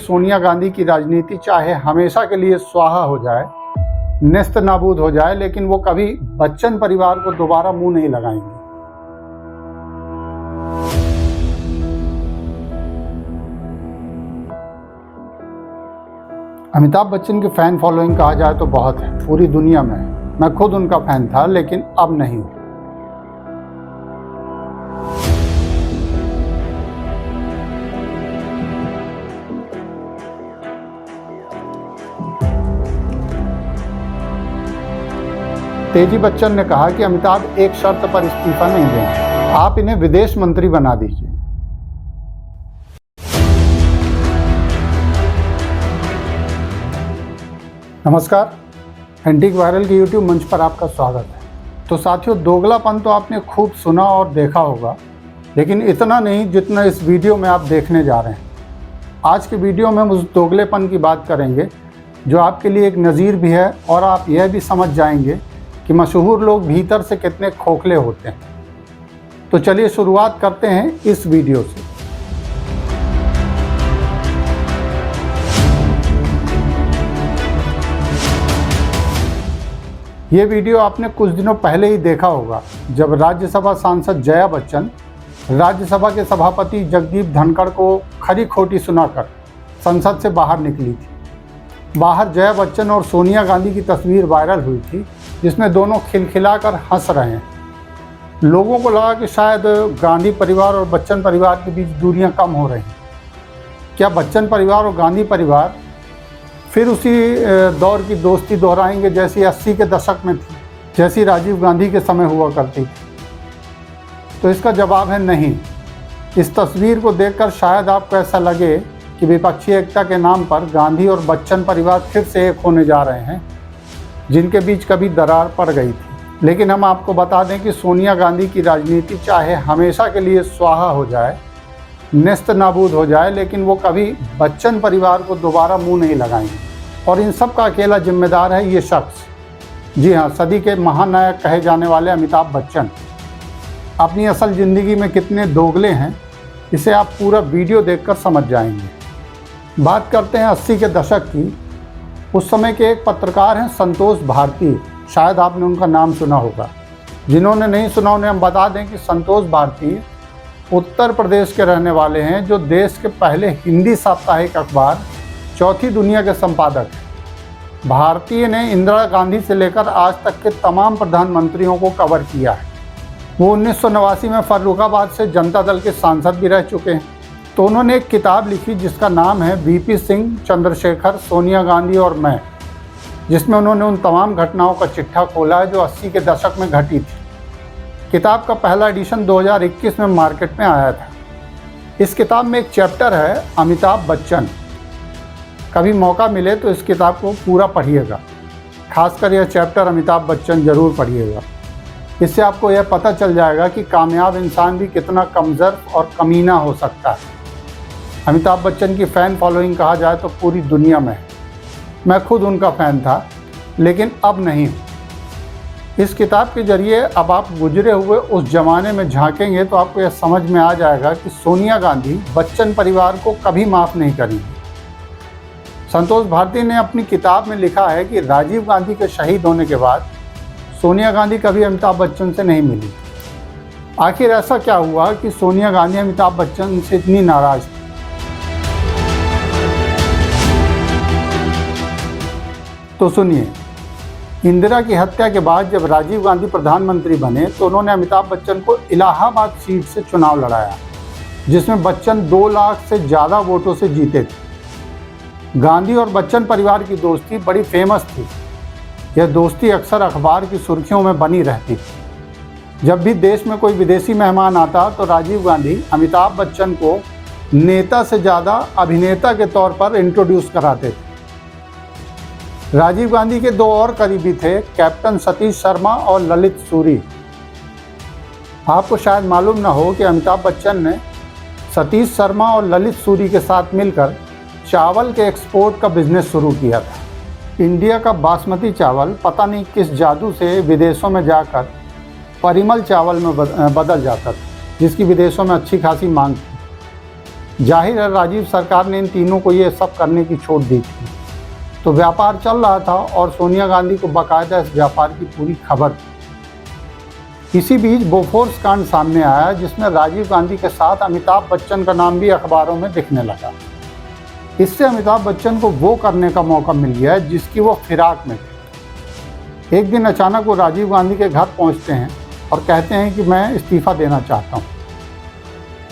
सोनिया गांधी की राजनीति चाहे हमेशा के लिए स्वाहा हो जाए, नेस्त नाबूद हो जाए, लेकिन वो कभी बच्चन परिवार को दोबारा मुंह नहीं लगाएंगी। अमिताभ बच्चन की फैन फॉलोइंग कहा जाए तो बहुत है पूरी दुनिया में। मैं खुद उनका फैन था, लेकिन अब नहीं हूं। तेजी बच्चन ने कहा कि अमिताभ एक शर्त पर इस्तीफा नहीं देंगे, आप इन्हें विदेश मंत्री बना दीजिए। नमस्कार, एंटीक वायरल के YouTube मंच पर आपका स्वागत है। तो साथियों, दोगलापन तो आपने खूब सुना और देखा होगा, लेकिन इतना नहीं जितना इस वीडियो में आप देखने जा रहे हैं। आज के वीडियो में हम उस दोगलेपन की बात करेंगे जो आपके लिए एक नज़ीर भी है, और आप यह भी समझ जाएंगे कि मशहूर लोग भीतर से कितने खोखले होते हैं। तो चलिए शुरुआत करते हैं इस वीडियो से। ये वीडियो आपने कुछ दिनों पहले ही देखा होगा, जब राज्यसभा सांसद जया बच्चन राज्यसभा के सभापति जगदीप धनखड़ को खरी खोटी सुनाकर संसद से बाहर निकली थी। बाहर जया बच्चन और सोनिया गांधी की तस्वीर वायरल हुई थी, जिसमें दोनों खिलखिलाकर हंस रहे हैं। लोगों को लगा कि शायद गांधी परिवार और बच्चन परिवार के बीच दूरियां कम हो रही हैं। क्या बच्चन परिवार और गांधी परिवार फिर उसी दौर की दोस्ती दोहराएंगे जैसी 80 के दशक में थी, जैसी राजीव गांधी के समय हुआ करती थी? तो इसका जवाब है नहीं। इस तस्वीर को देखकर शायद आपको ऐसा लगे कि विपक्षी एकता के नाम पर गांधी और बच्चन परिवार फिर से एक होने जा रहे हैं, जिनके बीच कभी दरार पड़ गई थी। लेकिन हम आपको बता दें कि सोनिया गांधी की राजनीति चाहे हमेशा के लिए स्वाहा हो जाए, नेस्त नाबूद हो जाए, लेकिन वो कभी बच्चन परिवार को दोबारा मुंह नहीं लगाएंगे। और इन सब का अकेला जिम्मेदार है ये शख्स, जी हाँ, सदी के महानायक कहे जाने वाले अमिताभ बच्चन। अपनी असल ज़िंदगी में कितने दोगले हैं, इसे आप पूरा वीडियो देखकर समझ जाएंगे। बात करते हैं 80 के दशक की। उस समय के एक पत्रकार हैं संतोष भारती, शायद आपने उनका नाम सुना होगा। जिन्होंने नहीं सुना उन्हें हम बता दें कि संतोष भारती उत्तर प्रदेश के रहने वाले हैं, जो देश के पहले हिंदी साप्ताहिक अखबार चौथी दुनिया के संपादक हैं। भारती ने इंदिरा गांधी से लेकर आज तक के तमाम प्रधानमंत्रियों को कवर किया है। वो 1989 में फर्रुखाबाद से जनता दल के सांसद भी रह चुके हैं। तो उन्होंने एक किताब लिखी जिसका नाम है वीपी सिंह, चंद्रशेखर, सोनिया गांधी और मैं, जिसमें उन्होंने उन तमाम घटनाओं का चिट्ठा खोला है जो 80 के दशक में घटी थी। किताब का पहला एडिशन 2021 में मार्केट में आया था। इस किताब में एक चैप्टर है अमिताभ बच्चन। कभी मौका मिले तो इस किताब को पूरा पढ़िएगा, खासकर यह चैप्टर अमिताभ बच्चन ज़रूर पढ़िएगा। इससे आपको यह पता चल जाएगा कि कामयाब इंसान भी कितना कमज़ोर और कमीना हो सकता है। अमिताभ बच्चन की फ़ैन फॉलोइंग कहा जाए तो पूरी दुनिया में है। मैं खुद उनका फ़ैन था, लेकिन अब नहीं हूँ। इस किताब के ज़रिए अब आप गुजरे हुए उस ज़माने में झांकेंगे तो आपको यह समझ में आ जाएगा कि सोनिया गांधी बच्चन परिवार को कभी माफ़ नहीं करेंगी। संतोष भारती ने अपनी किताब में लिखा है कि राजीव गांधी के शहीद होने के बाद सोनिया गांधी कभी अमिताभ बच्चन से नहीं मिली। आखिर ऐसा क्या हुआ कि सोनिया गांधी अमिताभ बच्चन से इतनी नाराज़ थी? तो सुनिए, इंदिरा की हत्या के बाद जब राजीव गांधी प्रधानमंत्री बने तो उन्होंने अमिताभ बच्चन को इलाहाबाद सीट से चुनाव लड़ाया, जिसमें बच्चन 2 लाख से ज़्यादा वोटों से जीते थे। गांधी और बच्चन परिवार की दोस्ती बड़ी फेमस थी। यह दोस्ती अक्सर अखबार की सुर्खियों में बनी रहती थी। जब भी देश में कोई विदेशी मेहमान आता तो राजीव गांधी अमिताभ बच्चन को नेता से ज़्यादा अभिनेता के तौर पर इंट्रोड्यूस कराते थे। राजीव गांधी के 2 और करीबी थे, कैप्टन सतीश शर्मा और ललित सूरी। आपको शायद मालूम न हो कि अमिताभ बच्चन ने सतीश शर्मा और ललित सूरी के साथ मिलकर चावल के एक्सपोर्ट का बिजनेस शुरू किया था। इंडिया का बासमती चावल पता नहीं किस जादू से विदेशों में जाकर परिमल चावल में बदल जाता था, जिसकी विदेशों में अच्छी खासी मांग थी। जाहिर है राजीव सरकार ने इन तीनों को ये सब करने की छूट दी थी। तो व्यापार चल रहा था और सोनिया गांधी को बाकायदा इस व्यापार की पूरी खबर थी। इसी बीच बोफोर्स कांड सामने आया, जिसमें राजीव गांधी के साथ अमिताभ बच्चन का नाम भी अखबारों में दिखने लगा। इससे अमिताभ बच्चन को वो करने का मौका मिल गया जिसकी वो फिराक में थे। एक दिन अचानक वो राजीव गांधी के घर पहुंचते हैं और कहते हैं कि मैं इस्तीफ़ा देना चाहता हूं।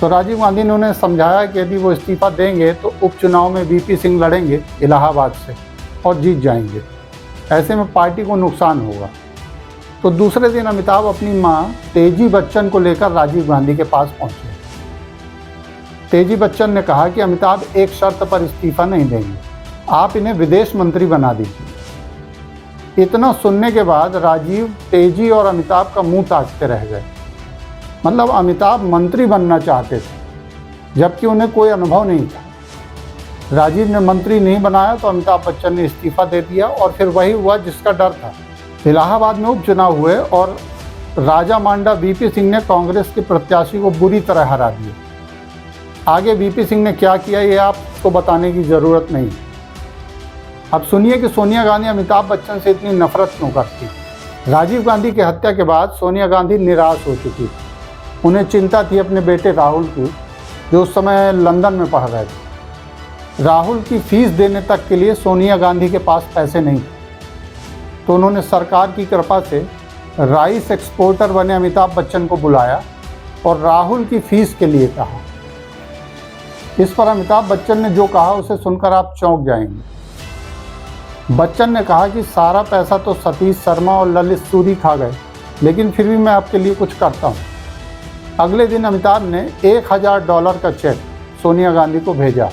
तो राजीव गांधी ने उन्हें समझाया कि यदि वो इस्तीफ़ा देंगे तो उपचुनाव में वीपी सिंह लड़ेंगे इलाहाबाद से और जीत जाएंगे। ऐसे में पार्टी को नुकसान होगा। तो दूसरे दिन अमिताभ अपनी मां तेजी बच्चन को लेकर राजीव गांधी के पास पहुंचे। तेजी बच्चन ने कहा कि अमिताभ एक शर्त पर इस्तीफ़ा नहीं देंगे, आप इन्हें विदेश मंत्री बना दीजिए। इतना सुनने के बाद राजीव, तेजी और अमिताभ का मुंह ताकते रह गए। मतलब अमिताभ मंत्री बनना चाहते थे जबकि उन्हें कोई अनुभव नहीं था। राजीव ने मंत्री नहीं बनाया तो अमिताभ बच्चन ने इस्तीफ़ा दे दिया और फिर वही हुआ जिसका डर था। इलाहाबाद में उपचुनाव हुए और राजा मांडा वीपी सिंह ने कांग्रेस के प्रत्याशी को बुरी तरह हरा दिया। आगे वीपी सिंह ने क्या किया ये आपको बताने की ज़रूरत नहीं। अब सुनिए कि सोनिया गांधी अमिताभ बच्चन से इतनी नफरत क्यों करती। राजीव गांधी की हत्या के बाद सोनिया गांधी निराश हो चुकी थी। उन्हें चिंता थी अपने बेटे राहुल की, जो उस समय लंदन में पढ़ रहे थे। राहुल की फीस देने तक के लिए सोनिया गांधी के पास पैसे नहीं थे। तो उन्होंने सरकार की कृपा से राइस एक्सपोर्टर बने अमिताभ बच्चन को बुलाया और राहुल की फीस के लिए कहा। इस पर अमिताभ बच्चन ने जो कहा उसे सुनकर आप चौंक जाएंगे। बच्चन ने कहा कि सारा पैसा तो सतीश शर्मा और ललित सूरी खा गए, लेकिन फिर भी मैं आपके लिए कुछ करता हूँ। अगले दिन अमिताभ ने $1000 का चेक सोनिया गांधी को भेजा।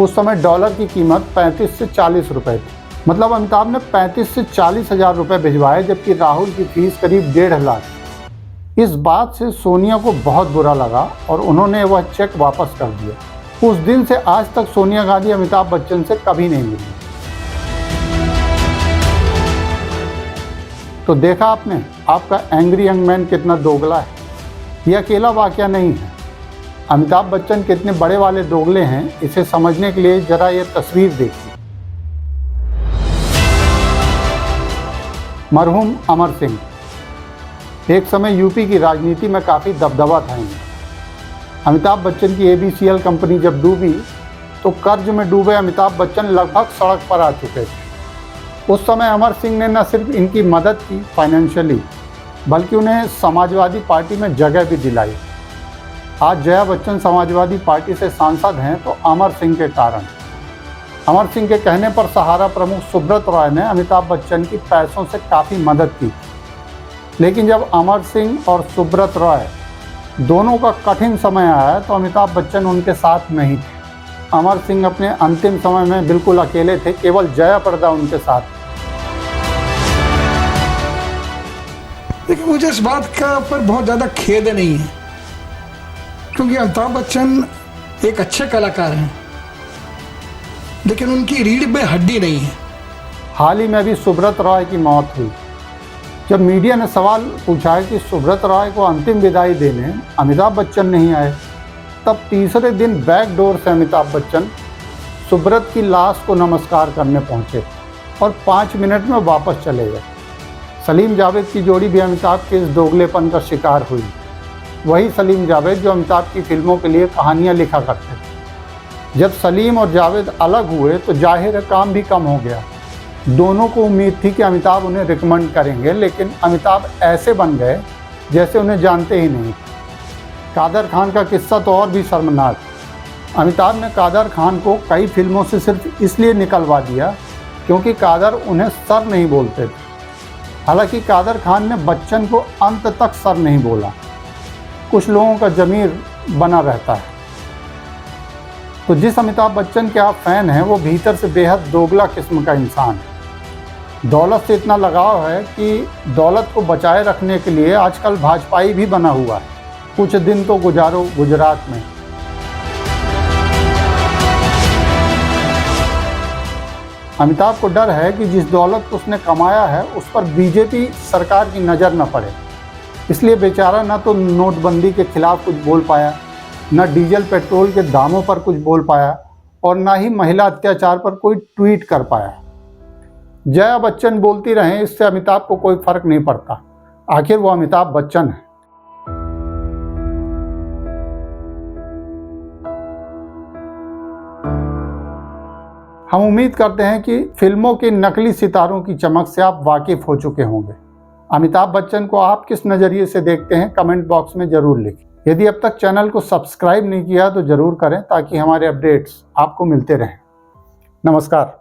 उस समय डॉलर की कीमत 35 से 40 रुपये थी। मतलब अमिताभ ने 35 से 40 हज़ार रुपये भिजवाए, जबकि राहुल की फीस करीब 1.5 लाख। इस बात से सोनिया को बहुत बुरा लगा और उन्होंने वह चेक वापस कर दिया। उस दिन से आज तक सोनिया गांधी अमिताभ बच्चन से कभी नहीं मिली। तो देखा आपने, आपका एंग्री यंग मैन कितना दोगला है। यह अकेला वाकया नहीं है। अमिताभ बच्चन कितने बड़े वाले दोगले हैं, इसे समझने के लिए जरा ये तस्वीर देखिए। मरहूम अमर सिंह। एक समय यूपी की राजनीति में काफ़ी दबदबा था इनका। अमिताभ बच्चन की ABCL कंपनी जब डूबी तो कर्ज में डूबे अमिताभ बच्चन लगभग सड़क पर आ चुके थे। उस समय अमर सिंह ने न सिर्फ इनकी मदद की फाइनेंशियली, बल्कि उन्हें समाजवादी पार्टी में जगह भी दिलाई। आज जया बच्चन समाजवादी पार्टी से सांसद हैं तो अमर सिंह के कारण। अमर सिंह के कहने पर सहारा प्रमुख सुब्रत रॉय ने अमिताभ बच्चन की पैसों से काफ़ी मदद की। लेकिन जब अमर सिंह और सुब्रत रॉय दोनों का कठिन समय आया तो अमिताभ बच्चन उनके साथ नहीं थे। अमर सिंह अपने अंतिम समय में बिल्कुल अकेले थे, केवल जया प्रदा उनके साथ। लेकिन मुझे इस बात का पर बहुत ज़्यादा खेद नहीं है, क्योंकि अमिताभ बच्चन एक अच्छे कलाकार हैं, लेकिन उनकी रीढ़ में हड्डी नहीं है। हाल ही में भी सुब्रत रॉय की मौत हुई। जब मीडिया ने सवाल पूछा कि सुब्रत रॉय को अंतिम विदाई देने अमिताभ बच्चन नहीं आए, तब तीसरे दिन बैक डोर से अमिताभ बच्चन सुब्रत की लाश को नमस्कार करने पहुंचे और 5 मिनट में वापस चले गए। सलीम जावेद की जोड़ी भी अमिताभ के इस दोगलेपन का शिकार हुई। वही सलीम जावेद जो अमिताभ की फिल्मों के लिए कहानियाँ लिखा करते थे। जब सलीम और जावेद अलग हुए तो जाहिर है काम भी कम हो गया। दोनों को उम्मीद थी कि अमिताभ उन्हें रिकमेंड करेंगे, लेकिन अमिताभ ऐसे बन गए जैसे उन्हें जानते ही नहीं। कादर खान का किस्सा तो और भी शर्मनाक। अमिताभ ने कादर खान को कई फिल्मों से सिर्फ इसलिए निकलवा दिया क्योंकि कादर उन्हें सर नहीं बोलते थे। हालांकि कादर खान ने बच्चन को अंत तक सर नहीं बोला। कुछ लोगों का ज़मीर बना रहता है। तो जिस अमिताभ बच्चन के आप फ़ैन हैं वो भीतर से बेहद दोगला किस्म का इंसान है। दौलत से इतना लगाव है कि दौलत को बचाए रखने के लिए आजकल भाजपाई भी बना हुआ है। कुछ दिन तो गुजारो गुजरात में। अमिताभ को डर है कि जिस दौलत को उसने कमाया है उस पर बीजेपी सरकार की नज़र न पड़े, इसलिए बेचारा ना तो नोटबंदी के खिलाफ कुछ बोल पाया, न डीजल पेट्रोल के दामों पर कुछ बोल पाया और न ही महिला अत्याचार पर कोई ट्वीट कर पाया। जया बच्चन बोलती रहें, इससे अमिताभ को कोई फर्क नहीं पड़ता। आखिर वो अमिताभ बच्चन है। हम उम्मीद करते हैं कि फिल्मों के नकली सितारों की चमक से आप वाकिफ हो चुके होंगे। अमिताभ बच्चन को आप किस नज़रिए से देखते हैं, कमेंट बॉक्स में ज़रूर लिखें। यदि अब तक चैनल को सब्सक्राइब नहीं किया तो ज़रूर करें ताकि हमारे अपडेट्स आपको मिलते रहें। नमस्कार।